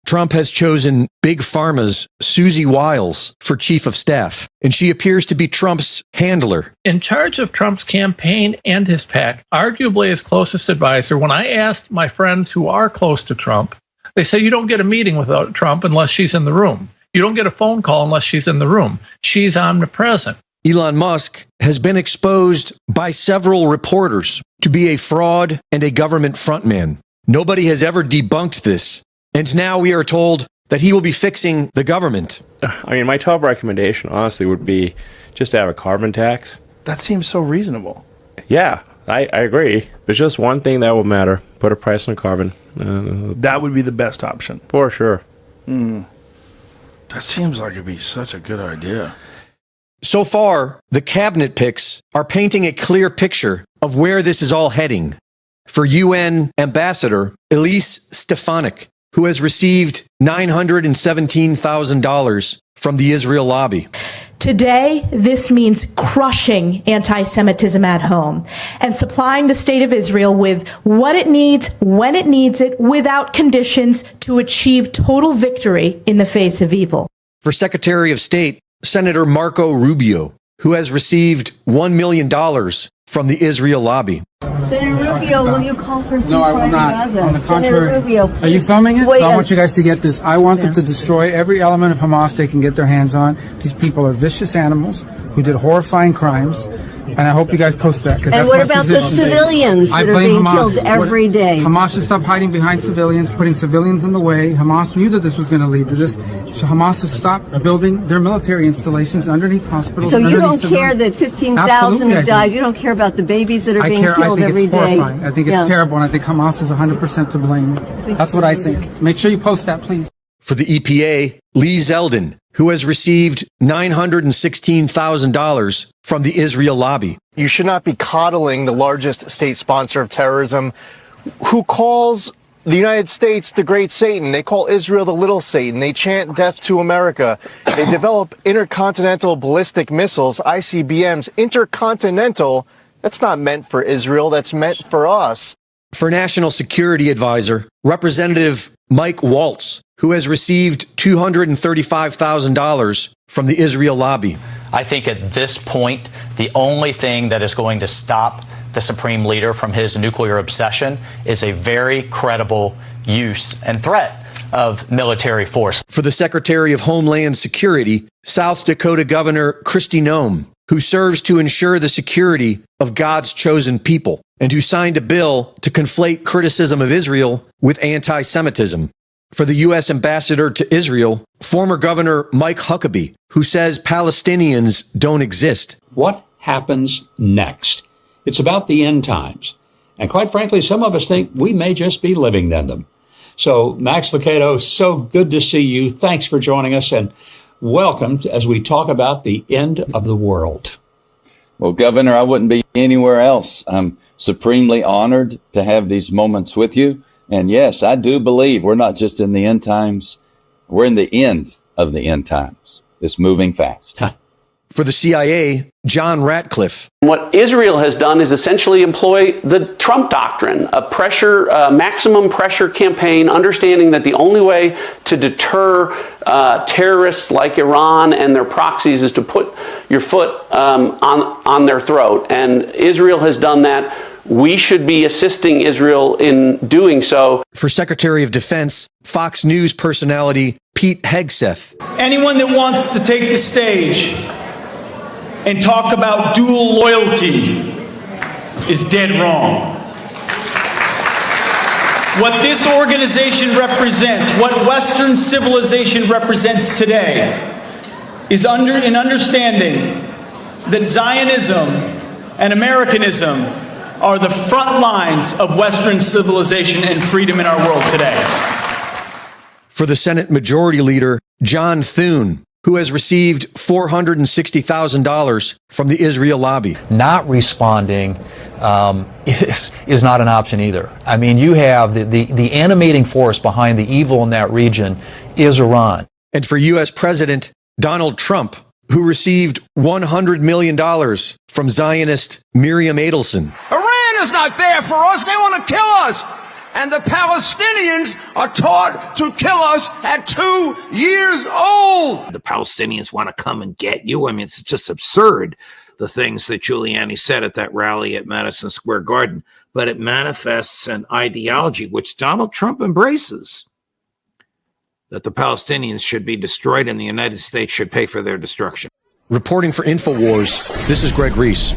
Trump has chosen Big Pharma's Susie Wiles for chief of staff, and she appears to be Trump's handler. In charge of Trump's campaign and his PAC, arguably his closest advisor, when I asked my friends who are close to Trump, they say you don't get a meeting without Trump unless she's in the room. You don't get a phone call unless she's in the room. She's omnipresent. Elon Musk has been exposed by several reporters to be a fraud and a government frontman. Nobody has ever debunked this. And now we are told that he will be fixing the government. I mean, my top recommendation, honestly, would be just to have a carbon tax. That seems so reasonable. Yeah, I agree. There's just one thing that will matter. Put a price on carbon. That would be the best option. For sure. That seems like it'd be such a good idea. So far, the cabinet picks are painting a clear picture of where this is all heading. For UN Ambassador Elise Stefanik, who has received $917,000 from the Israel lobby. Today, this means crushing anti-Semitism at home and supplying the state of Israel with what it needs, when it needs it, without conditions to achieve total victory in the face of evil. For Secretary of State, Senator Marco Rubio, who has received $1 million from the Israel lobby. Senator Rubio, will you call for ceasefire? No, I will not. Gaza? On the contrary. Senator Rubio, are you filming it? Wait, I want you guys to get this. I want them to destroy every element of Hamas they can get their hands on. These people are vicious animals who did horrifying crimes. And I hope you guys post that. And what about the civilians that are being killed every day? Hamas should stop hiding behind civilians, putting civilians in the way. Hamas knew that this was going to lead to this. So Hamas has stopped building their military installations underneath hospitals. So you don't care that 15,000 have died? You don't care about the babies that are being killed every day? I think it's horrifying. I think it's terrible, and I think Hamas is 100% to blame. That's what I think. Make sure you post that, please. For the EPA, Lee Zeldin, who has received $916,000 from the Israel lobby. You should not be coddling the largest state sponsor of terrorism, who calls the United States the great Satan. They call Israel the little Satan. They chant death to America. They develop intercontinental ballistic missiles, ICBMs, intercontinental. That's not meant for Israel. That's meant for us. For National Security Advisor, Representative Mike Waltz, who has received $235,000 from the Israel lobby. I think at this point, the only thing that is going to stop the Supreme Leader from his nuclear obsession is a very credible use and threat of military force. For the Secretary of Homeland Security, South Dakota Governor Kristi Noem, who serves to ensure the security of God's chosen people, and who signed a bill to conflate criticism of Israel with anti-Semitism. For the U.S. Ambassador to Israel, former Governor Mike Huckabee, who says Palestinians don't exist. What happens next? It's about the end times. And quite frankly, some of us think we may just be living in them. So, Max Lucado, so good to see you. Thanks for joining us, and welcome as we talk about the end of the world. Well, Governor, I wouldn't be anywhere else. I'm supremely honored to have these moments with you. And yes, I do believe we're not just in the end times. We're in the end of the end times. It's moving fast. For the CIA, John Ratcliffe. What Israel has done is essentially employ the Trump doctrine, a maximum pressure campaign, understanding that the only way to deter terrorists like Iran and their proxies is to put your foot on their throat. And Israel has done that. We should be assisting Israel in doing so. For Secretary of Defense, Fox News personality Pete Hegseth. Anyone that wants to take the stage and talk about dual loyalty is dead wrong. What this organization represents, what Western civilization represents today, is an understanding that Zionism and Americanism are the front lines of Western civilization and freedom in our world today. For the Senate Majority Leader, John Thune, who has received $460,000 from the Israel lobby. Not responding is not an option either. I mean, you have the animating force behind the evil in that region is Iran. And for U.S. President Donald Trump, who received $100 million from Zionist Miriam Adelson. Iran is not there for us. They want to kill us. and the Palestinians are taught to kill us at 2 years old. The Palestinians want to come and get you. I mean, it's just absurd, the things that Giuliani said at that rally at Madison Square Garden. But it manifests an ideology which Donald Trump embraces, that the Palestinians should be destroyed and the United States should pay for their destruction. Reporting for InfoWars, this is Greg Reese.